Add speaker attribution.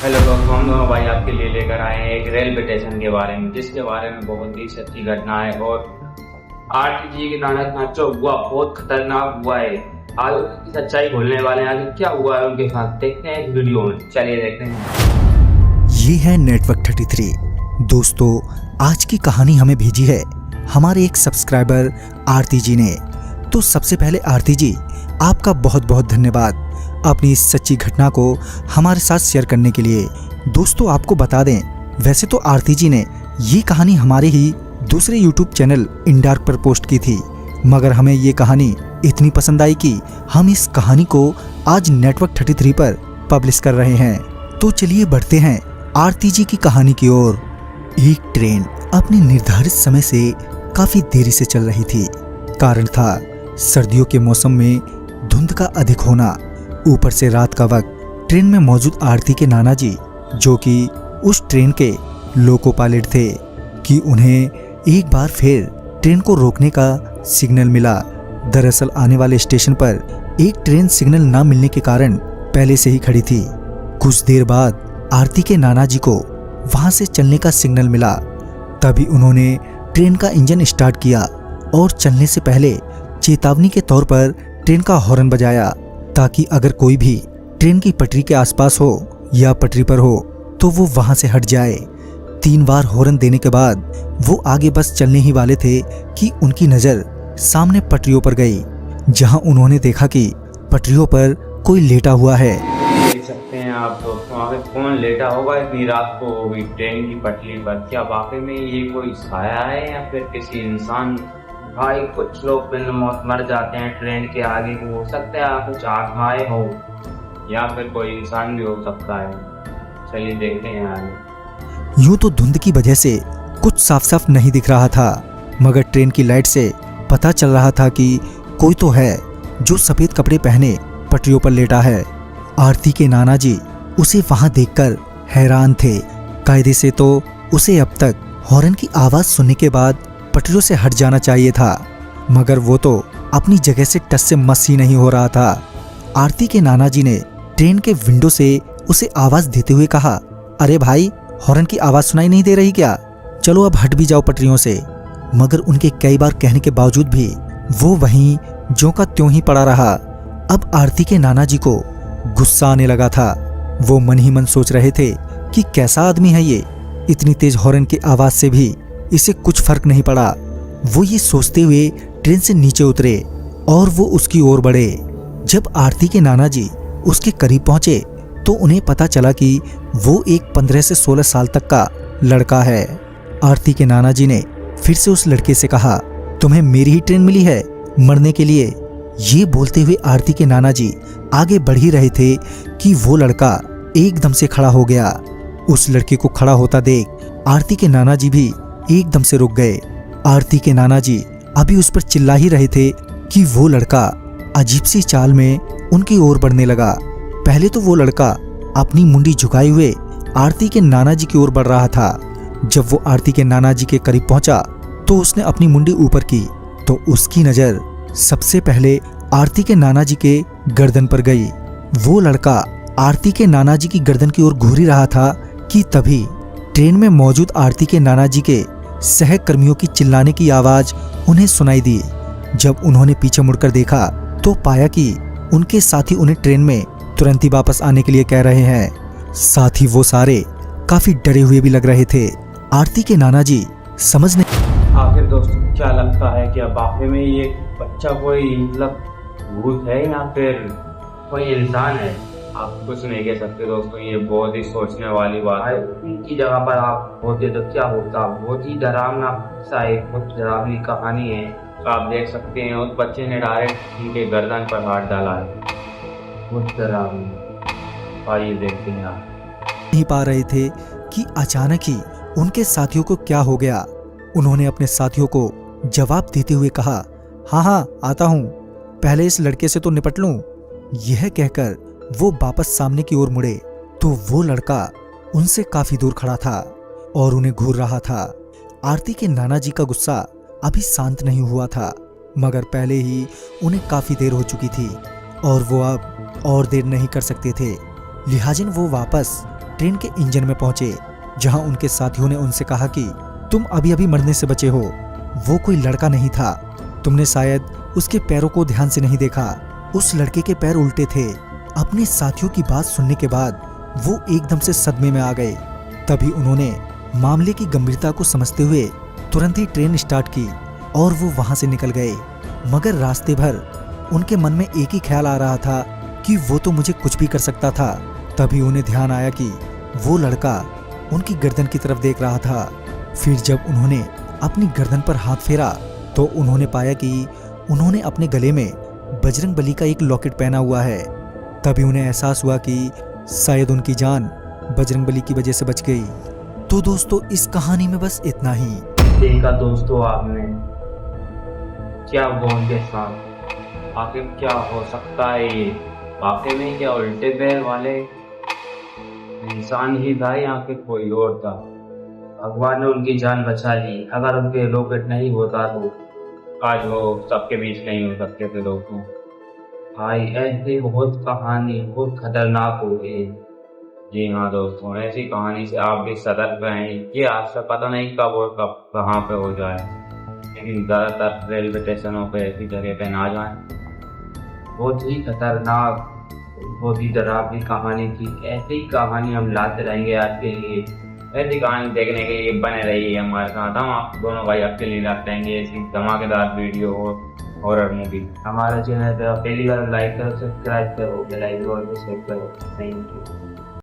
Speaker 1: Hello दोस्तों, हम दोनों भाई आपके लिए लेकर आए हैं एक रेलवे स्टेशन के बारे में, जिसके बारे में बहुत ही सच्ची घटना है और आरटीजी के नानक नाचो हुआ बहुत खतरनाक हुआ है। आज उसकी सच्चाई बोलने वाले हैं। आगे क्या हुआ है उनके साथ, देखते हैं इस वीडियो में। चलिए देखते हैं।
Speaker 2: ये है नेटवर्क 33। दोस्तों, आज की कहानी हमें भेजी है हमारे एक सब्सक्राइबर आरती जी ने। तो सबसे पहले आरती जी, आपका बहुत बहुत धन्यवाद अपनी इस सच्ची घटना को हमारे साथ शेयर करने के लिए। दोस्तों, आपको बता दें, वैसे तो आरती जी ने ये कहानी हमारे ही दूसरे यूट्यूब चैनल इंडार्क पर पोस्ट की थी, मगर हमें ये कहानी इतनी पसंद आई कि हम इस कहानी को आज नेटवर्क 33 पर पब्लिश कर रहे हैं। तो चलिए बढ़ते हैं आरती जी की कहानी की ओर। एक ट्रेन अपने निर्धारित समय से काफी देरी से चल रही थी। कारण था सर्दियों के मौसम में धुंध का अधिक होना। ऊपर से रात का वक्त। ट्रेन में मौजूद आरती के नाना जी, जो कि उस ट्रेन के लोको पायलट थे, कि उन्हें एक बार फिर ट्रेन को रोकने का सिग्नल मिला। दरअसल आने वाले स्टेशन पर एक ट्रेन सिग्नल न मिलने के कारण पहले से ही खड़ी थी। कुछ देर बाद आरती के नाना जी को वहां से चलने का सिग्नल मिला। तभी उन्होंने ट्रेन का इंजन स्टार्ट किया और चलने से पहले चेतावनी के तौर पर ट्रेन का हॉर्न बजाया, ताकि अगर कोई भी ट्रेन की पटरी के आसपास हो या पटरी पर हो तो वो वहां से हट जाए। 3 बार हॉर्न देने के बाद वो आगे बस चलने ही वाले थे कि उनकी नजर सामने पटरियों पर गई, जहां उन्होंने देखा कि पटरियों पर कोई लेटा हुआ है।
Speaker 1: देख सकते हैं आप दोस्तों, आगे कौन लेटा होगा इतनी रात को होगी ट्रेन की पटरी पर। क्या वाकई में ये कोई साया है या फिर किसी इंसान? भाई कुछ लोग बिन मौत मर जाते हैं ट्रेन के आगे, हो सकता है कुछ आत्माएं हो या फिर कोई इंसान भी हो सकता है। चलिए देखते हैं आगे।
Speaker 2: यूं तो धुंध की वजह से कुछ साफ साफ नहीं दिख रहा था, मगर ट्रेन की लाइट से पता चल रहा था कि कोई तो है जो सफेद कपड़े पहने पटरियों पर लेटा है। आरती के नाना जी उसे वहां देखकर हैरान थे। कायदे से तो उसे अब तक हॉर्न की आवाज सुनने के बाद पटरियों से हट जाना चाहिए था, मगर वो तो अपनी जगह से टस से मस ही नहीं हो रहा था। आरती के नाना जी ने ट्रेन के विंडो से उसे आवाज देते हुए कहा, अरे भाई, हॉर्न की आवाज सुनाई नहीं दे रही क्या? चलो अब हट भी जाओ पटरियों से। मगर उनके कई बार कहने के बावजूद भी वो वहीं ज्यों का त्यों ही पड़ा रहा। अब आरती के नाना जी को गुस्सा आने लगा था। वो मन ही मन सोच रहे थे कि कैसा आदमी है ये, इतनी तेज हॉर्न की आवाज से भी इसे कुछ फर्क नहीं पड़ा। वो ये सोचते हुए ट्रेन से नीचे उतरे और वो उसकी ओर बढ़े। जब आरती के नाना जी उसके करीब पहुंचे तो उन्हें पता चला कि वो एक 15 से 16 साल तक का लड़का है। आरती के नाना जी ने फिर से उस लड़के से कहा, तुम्हें मेरी ही ट्रेन मिली है मरने के लिए? ये बोलते हुए आरती के नाना जी आगे बढ़ ही रहे थे कि वो लड़का एकदम से खड़ा हो गया। उस लड़के को खड़ा होता देख आरती के नाना जी भी एकदम से रुक गए। आरती के नाना जी अभी उस पर चिल्ला ही रहे थे कि वो लड़का अजीब सी चाल में उनकी ओर बढ़ने लगा। पहले तो वो लड़का अपनी मुंडी झुकाए हुए आरती के नाना जी की ओर बढ़ रहा था। जब वो आरती के नाना जी के करीब पहुंचा तो उसने अपनी मुंडी ऊपर की तो उसकी नजर सबसे पहले आरती के नाना जी के गर्दन पर गई। वो लड़का आरती के नाना जी की गर्दन की ओर घूर ही रहा था कि तभी ट्रेन में मौजूद आरती के नाना जी के सहकर्मियों की चिल्लाने की आवाज उन्हें सुनाई दी। जब उन्होंने पीछे मुड़कर देखा तो पाया कि उनके साथी उन्हें ट्रेन में तुरंत ही वापस आने के लिए कह रहे हैं। साथ ही वो सारे काफी डरे हुए भी लग रहे थे। आरती के नाना जी समझ नहीं।
Speaker 1: आखिर दोस्तों क्या लगता है, क्या वाकई में ये बच्चा कोई मतलब भूत है या फिर कोई इंसान है? आप कुछ नहीं कह सकते दोस्तों, ये बहुत ही सोचने वाली बात है। उनकी जगह पर आप होते तो क्या होता? बहुत ही डरावना सा एक बहुत डरावनी कहानी है। तो आप देख सकते हैं उस बच्चे ने डायरेक्ट उनके गर्दन पर हाथ डाला है। बहुत डरावनी। आइए देखते हैं। आप
Speaker 2: नहीं पा रहे थे कि अचानक ही उनके साथियों को क्या हो गया। उन्होंने अपने साथियों को जवाब देते हुए कहा, हाँ हाँ आता हूँ, पहले इस लड़के से तो निपट लूं। यह कहकर वो वापस सामने की ओर मुड़े तो वो लड़का उनसे काफी दूर खड़ा था और उन्हें घूर रहा था। आरती के नाना जी का गुस्सा अभी शांत नहीं हुआ था, मगर पहले ही उन्हें काफी देर हो चुकी थी और वो अब और देर नहीं कर सकते थे। लिहाजन वो वापस ट्रेन के इंजन में पहुंचे, जहां उनके साथियों ने उनसे कहा कि तुम अभी अभी मरने से बचे हो, वो कोई लड़का नहीं था, तुमने शायद उसके पैरों को ध्यान से नहीं देखा, उस लड़के के पैर उल्टे थे। अपने साथियों की बात सुनने के बाद वो एकदम से सदमे में आ गए। तभी उन्होंने मामले की गंभीरता को समझते हुए तुरंत ही ट्रेन स्टार्ट की और वो वहां से निकल गए। मगर रास्ते भर उनके मन में एक ही ख्याल आ रहा था कि वो तो मुझे कुछ भी कर सकता था। तभी उन्हें ध्यान आया कि वो लड़का उनकी गर्दन की तरफ देख रहा था। फिर जब उन्होंने अपनी गर्दन पर हाथ फेरा तो उन्होंने पाया कि उन्होंने अपने गले में बजरंगबली का एक लॉकेट पहना हुआ है। तभी उन्हें एहसास हुआ कि शायद उनकी जान बजरंगबली की वजह से बच गई। तो दोस्तों, इस कहानी में बस इतना ही।
Speaker 1: देखा दोस्तों आपने क्या हुआ उनके साथ, आखिर क्या हो सकता है ये, वाकई में क्या उल्टे पैर वाले इंसान ही था या फिर कोई और था। भगवान ने उनकी जान बचा ली, अगर उनके लॉकेट नहीं होता तो आज वो सबके बीच नहीं हो सकते थे दोस्तों। भाई ऐसी बहुत कहानी बहुत खतरनाक हो गई। जी हाँ दोस्तों, ऐसी कहानी से आप भी सतर्क रहें, ये आपसे पता नहीं कब और कब कहाँ पे हो जाए, लेकिन ज़्यादातर रेलवे स्टेशनों पे ऐसी जगह पे ना जाएं। बहुत ही खतरनाक बहुत ही डरावनी कहानी थी। ऐसी ही कहानी हम लाते रहेंगे आपके लिए। ऐसी कहानी देखने के लिए बने रहिए हमारे साथ। हम आप दोनों भाई आपके लिए लाते रहेंगे ऐसी धमाकेदार वीडियो और हॉरर मूवी। हमारे चैनल पर पहली बार लाइक करो, सब्सक्राइब करो, बेल आइकन और शेयर करो। Thank you.